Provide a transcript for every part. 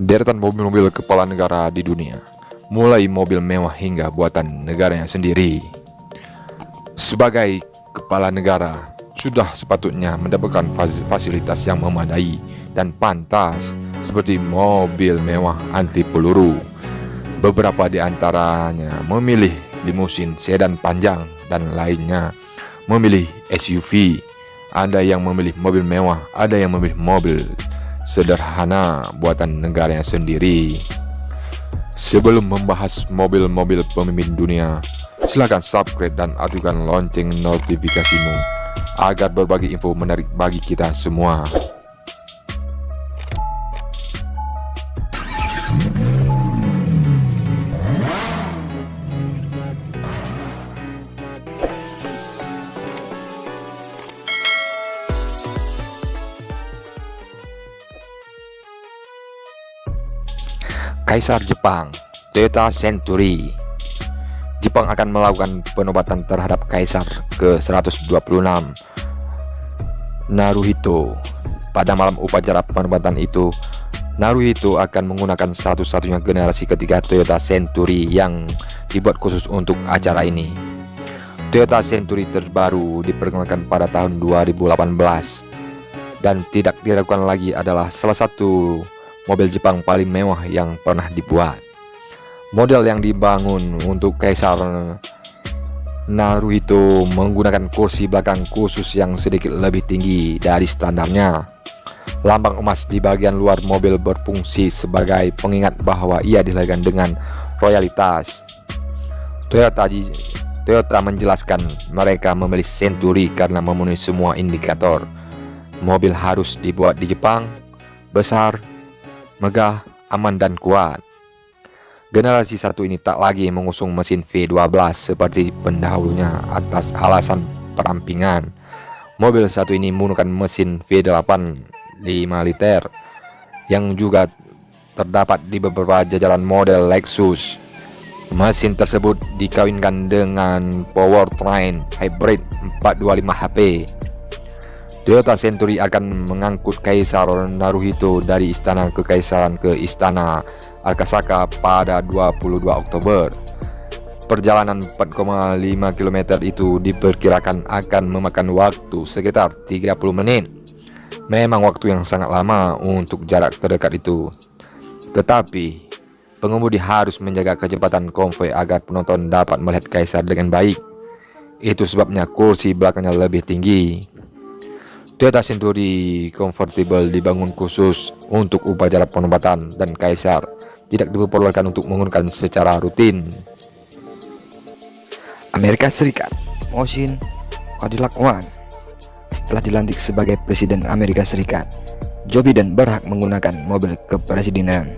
Deretan mobil-mobil kepala negara di dunia, mulai mobil mewah hingga buatan negaranya sendiri. Sebagai kepala negara, sudah sepatutnya mendapatkan fasilitas yang memadai dan pantas, seperti mobil mewah anti peluru. Beberapa di antaranya memilih limusin sedan panjang dan lainnya memilih SUV. Ada yang memilih mobil mewah, ada yang memilih mobil sederhana buatan negaranya sendiri. Sebelum membahas mobil-mobil pemimpin dunia, silakan subscribe dan aktifkan lonceng notifikasimu agar berbagi info menarik bagi kita semua. Kaisar Jepang, Toyota Century. Jepang akan melakukan penobatan terhadap Kaisar ke-126 Naruhito. Pada malam upacara penobatan itu, Naruhito akan menggunakan satu-satunya generasi ketiga Toyota Century yang dibuat khusus untuk acara ini. Toyota Century terbaru diperkenalkan pada tahun 2018 dan tidak diragukan lagi adalah salah satu mobil Jepang paling mewah yang pernah dibuat. Model yang dibangun untuk Kaisar Naruhito menggunakan kursi belakang khusus yang sedikit lebih tinggi dari standarnya. Lambang emas di bagian luar mobil berfungsi sebagai pengingat bahwa ia dilahirkan dengan royalitas. Toyota menjelaskan mereka memilih Century karena memenuhi semua indikator. Mobil harus dibuat di Jepang, besar, megah, aman dan kuat. Generasi 1 ini tak lagi mengusung mesin V12 seperti pendahulunya atas alasan perampingan. Mobil 1 ini menggunakan mesin V8 5 liter yang juga terdapat di beberapa jajaran model Lexus. Mesin tersebut dikawinkan dengan powertrain hybrid 425 HP. Toyota Century akan mengangkut Kaisar Naruhito dari istana kekaisaran ke istana Akasaka pada 22 Oktober. Perjalanan 4,5 km itu diperkirakan akan memakan waktu sekitar 30 menit. Memang waktu yang sangat lama untuk jarak terdekat itu. Tetapi pengemudi harus menjaga kecepatan konvoi agar penonton dapat melihat Kaisar dengan baik. Itu sebabnya kursi belakangnya lebih tinggi. Toyota Century Convertible dibangun khusus untuk upacara penobatan dan Kaisar tidak diperbolehkan untuk menggunakan secara rutin. Amerika Serikat, Mosin Cadillac One. Setelah dilantik sebagai Presiden Amerika Serikat, Joe Biden berhak menggunakan mobil kepresidenan.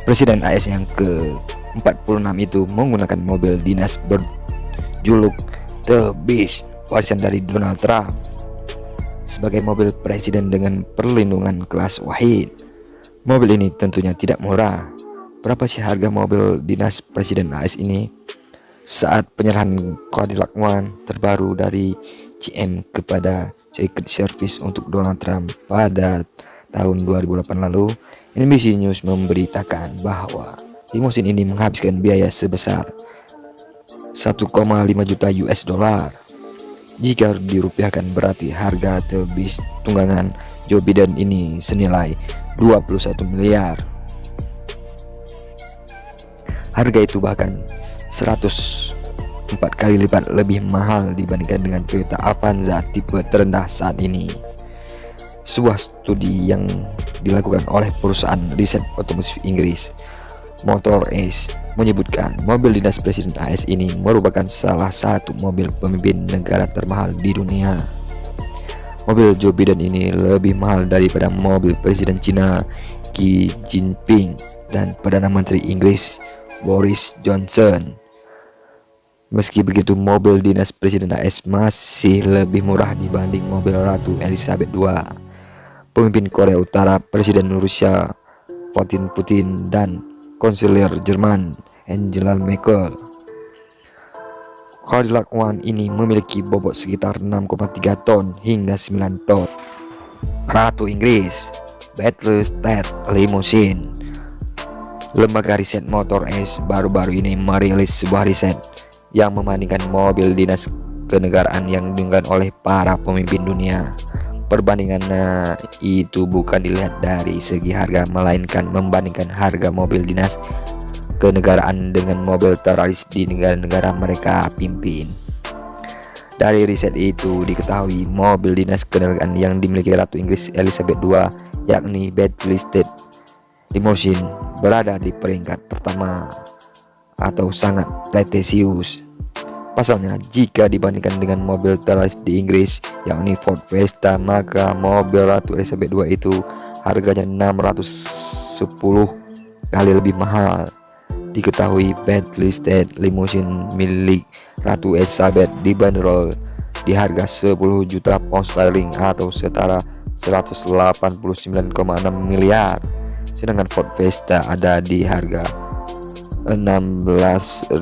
Presiden AS yang ke-46 itu menggunakan mobil dinas berjuluk The Beast, warisan dari Donald Trump, sebagai mobil presiden dengan perlindungan kelas wahid. Mobil ini tentunya tidak murah. Berapa sih harga mobil dinas presiden AS ini? Saat penyerahan Cadillac One terbaru dari GM kepada Secret Service untuk Donald Trump pada tahun 2008 lalu, NBC News memberitakan bahwa limusin ini menghabiskan biaya sebesar 1,5 juta US dollar. Jika dirupiahkan berarti harga tebis tunggangan Joe Biden ini senilai 21 miliar. Harga itu bahkan 104 kali lipat lebih mahal dibandingkan dengan Toyota Avanza tipe terendah saat ini. Sebuah studi yang dilakukan oleh perusahaan riset otomotif Inggris, Motor Ace, menyebutkan mobil dinas presiden AS ini merupakan salah satu mobil pemimpin negara termahal di dunia. Mobil Joe Biden ini lebih mahal daripada mobil Presiden Cina Xi Jinping dan Perdana Menteri Inggris Boris Johnson. Meski begitu, mobil dinas presiden AS masih lebih murah dibanding mobil Ratu Elizabeth II, pemimpin Korea Utara, Presiden Rusia Vladimir Putin, dan Kanselir Jerman Angela Merkel. Cadillac One ini memiliki bobot sekitar 6,3 ton hingga 9 ton. Ratu Inggris, Battlestate Limousine. Lembaga riset Motor S baru-baru ini merilis sebuah riset yang membandingkan mobil dinas kenegaraan yang digunakan oleh para pemimpin dunia. Perbandingannya itu bukan dilihat dari segi harga, melainkan membandingkan harga mobil dinas kenegaraan dengan mobil teroris di negara-negara mereka pimpin. Dari riset itu diketahui mobil dinas kenegaraan yang dimiliki Ratu Inggris Elizabeth II, yakni Bentley State Limousine, berada di peringkat pertama atau sangat pretisius. Pasalnya, jika dibandingkan dengan mobil teroris di Inggris, yakni Ford Fiesta, maka mobil Ratu Elizabeth II itu harganya 610 kali lebih mahal. Diketahui Bentley State Limousine milik Ratu Elizabeth dibanderol di harga 10 juta pound sterling atau setara 189,6 miliar. Sedangkan Ford Fiesta ada di harga 16.385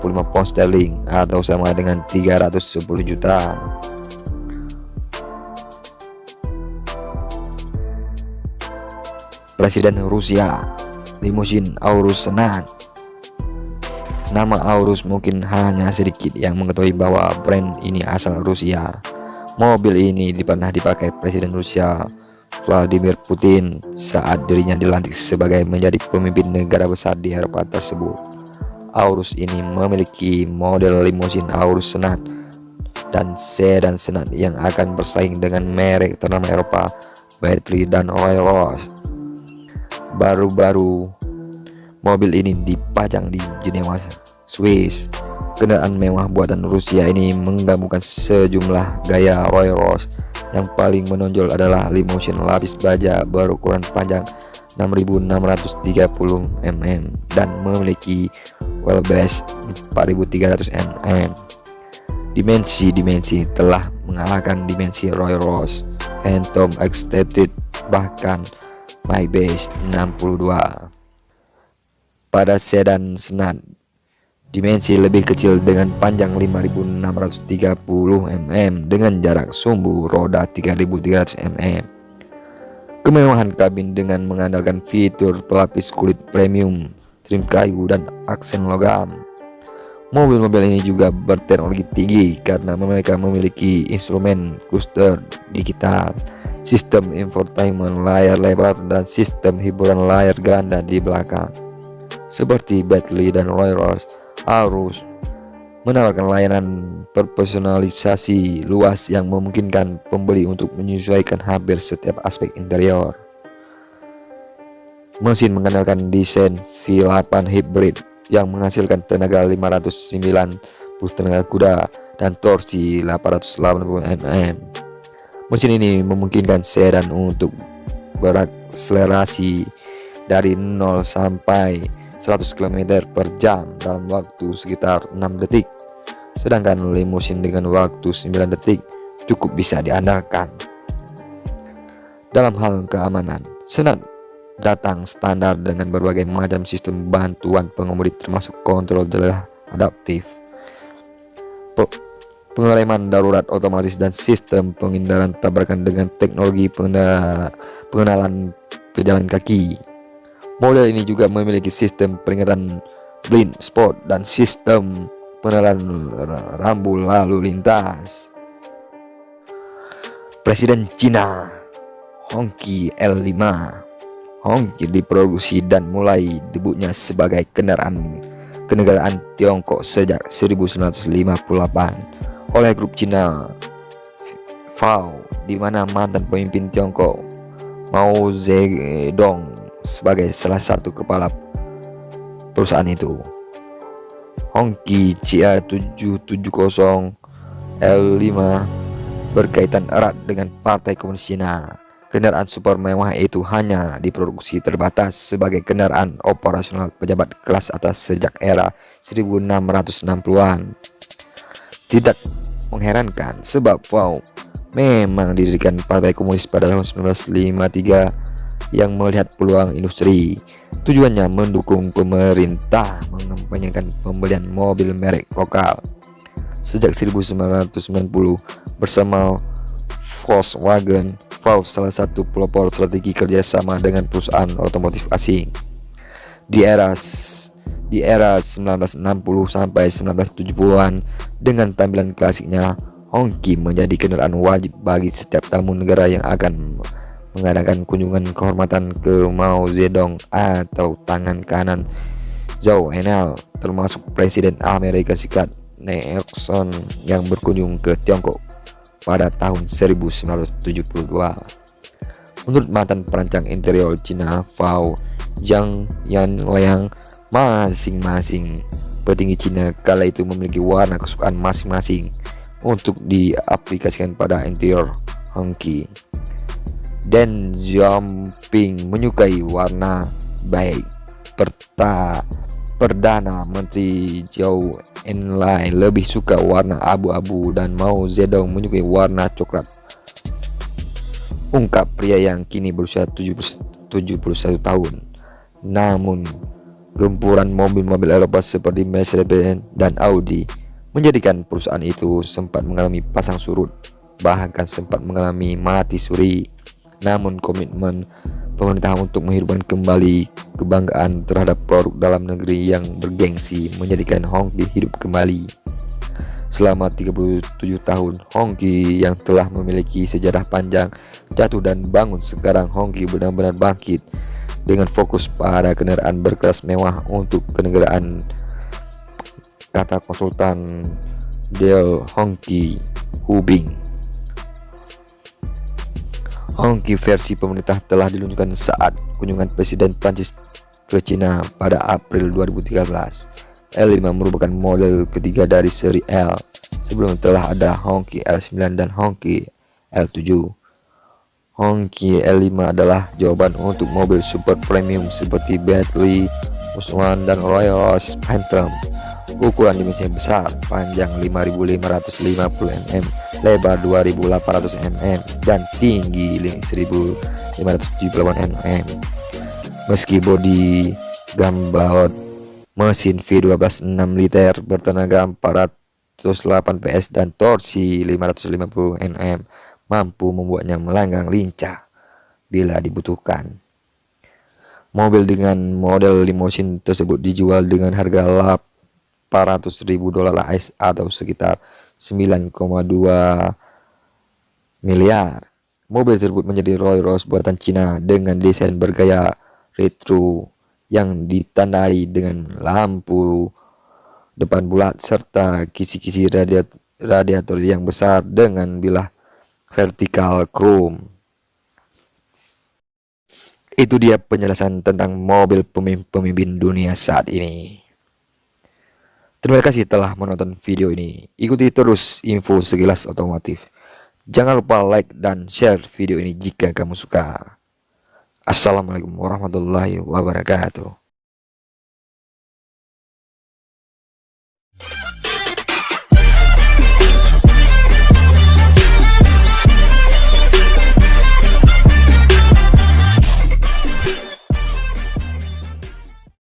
pound sterling atau sama dengan 310 juta. Presiden Rusia, Limousine Aurus Senat. Nama Aurus mungkin hanya sedikit yang mengetahui bahwa brand ini asal Rusia. Mobil ini pernah dipakai Presiden Rusia Vladimir Putin saat dirinya dilantik sebagai menjadi pemimpin negara besar di Eropa tersebut. Aurus ini memiliki model limousine Aurus Senat dan sedan Senat yang akan bersaing dengan merek ternama Eropa Bentley dan Rolls-Royce. Baru-baru mobil ini dipajang di Jenewa, Swiss. Kendaraan mewah buatan Rusia ini menggabungkan sejumlah gaya Rolls-Royce. Yang paling menonjol adalah limousine lapis baja berukuran panjang 6.630 mm dan memiliki wheelbase 4.300 mm. Dimensi telah mengalahkan dimensi Rolls-Royce Phantom Extended, bahkan Maybach 62. Pada sedan Senat, dimensi lebih kecil dengan panjang 5.630 mm dengan jarak sumbu roda 3.300 mm. Kemewahan kabin dengan mengandalkan fitur pelapis kulit premium, trim kayu dan aksen logam. Mobil-mobil ini juga berteknologi tinggi karena mereka memiliki instrumen cluster digital, sistem infotainment layar lebar dan sistem hiburan layar ganda di belakang. Seperti Bentley dan Rolls-Royce, Aurus menawarkan layanan personalisasi luas yang memungkinkan pembeli untuk menyesuaikan hampir setiap aspek interior. Mesin mengandalkan desain V8 hybrid yang menghasilkan tenaga 590 tenaga kuda dan torsi 880 Nm. Mesin ini memungkinkan sedan untuk berakselerasi dari 0 sampai 100 km per jam dalam waktu sekitar 6 detik. Sedangkan limousine dengan waktu 9 detik cukup bisa diandalkan. Dalam hal keamanan, Senat datang standar dengan berbagai macam sistem bantuan pengemudi termasuk kontrol jalan adaptif, pengereman darurat otomatis dan sistem penghindaran tabrakan dengan teknologi pengenalan pejalan kaki. Model ini juga memiliki sistem peringatan blind spot dan sistem pengenalan rambu lalu lintas. Presiden Cina, Hongqi L5. Hongqi diproduksi dan mulai debutnya sebagai kenegaraan Tiongkok sejak 1958 oleh grup Cina FAO, di mana mantan pemimpin Tiongkok Mao Zedong sebagai salah satu kepala perusahaan itu. Hongqi CA770 L5 berkaitan erat dengan Partai Komunis Cina. Kendaraan super mewah itu hanya diproduksi terbatas sebagai kendaraan operasional pejabat kelas atas sejak era 1660-an. Tidak mengherankan sebab FAO memang didirikan Partai Komunis pada tahun 1953 yang melihat peluang industri. Tujuannya mendukung pemerintah mengampanyekan pembelian mobil merek lokal. Sejak 1990 bersama Volkswagen, FAO salah satu pelopor strategi kerjasama dengan perusahaan otomotif asing. Di era 1960 sampai 1970-an, dengan tampilan klasiknya, Hongqi menjadi kendaraan wajib bagi setiap tamu negara yang akan mengadakan kunjungan kehormatan ke Mao Zedong atau tangan kanan Zhou Enlil, termasuk Presiden Amerika Serikat Nixon yang berkunjung ke Tiongkok pada tahun 1972. Menurut mantan perancang interior Cina Fao Yanliang, masing-masing petinggi Cina kala itu memiliki warna kesukaan masing-masing untuk diaplikasikan pada interior Hongqi. Deng Xiaoping menyukai warna baik. Perdana Menteri Zhou Enlai lebih suka warna abu-abu dan Mao Zedong menyukai warna coklat, ungkap pria yang kini berusia 71 tahun. Namun, gempuran mobil-mobil Eropa seperti Mercedes-Benz dan Audi menjadikan perusahaan itu sempat mengalami pasang surut, bahkan sempat mengalami mati suri. Namun komitmen pemerintah untuk menghidupkan kembali kebanggaan terhadap produk dalam negeri yang bergengsi menjadikan Hongqi hidup kembali. Selama 37 tahun, Hongqi yang telah memiliki sejarah panjang jatuh dan bangun, sekarang Hongqi benar-benar bangkit dengan fokus pada kendaraan berkelas mewah untuk kenegaraan, kata konsultan Del Hongqi Hubing. Hongqi versi pemerintah telah diluncurkan saat kunjungan Presiden Prancis ke Cina pada April 2013. L5 merupakan model ketiga dari seri L. Sebelum telah ada Hongqi L9 dan Hongqi L7. Hongqi L5 adalah jawaban untuk mobil super premium seperti Bentley, Mulsanne, dan Rolls-Royce Phantom. Ukuran dimensinya besar, panjang 5.550 mm, lebar 2.800 mm, dan tinggi 1.578 mm. Meski bodi gambaot mesin V12 6 liter bertenaga 408 PS dan torsi 550 Nm mampu membuatnya melanggang lincah bila dibutuhkan. Mobil dengan model limousine tersebut dijual dengan harga $800.000 AS atau sekitar 9,2 miliar. Mobil tersebut menjadi Rolls-Royce buatan Cina dengan desain bergaya retro yang ditandai dengan lampu depan bulat serta kisi-kisi radiator yang besar dengan bilah vertikal chrome. Itu dia penjelasan tentang mobil pemimpin dunia saat ini. Terima kasih telah menonton video ini. Ikuti terus info sekilas otomotif. Jangan lupa like dan share video ini jika kamu suka. Assalamualaikum warahmatullahi wabarakatuh.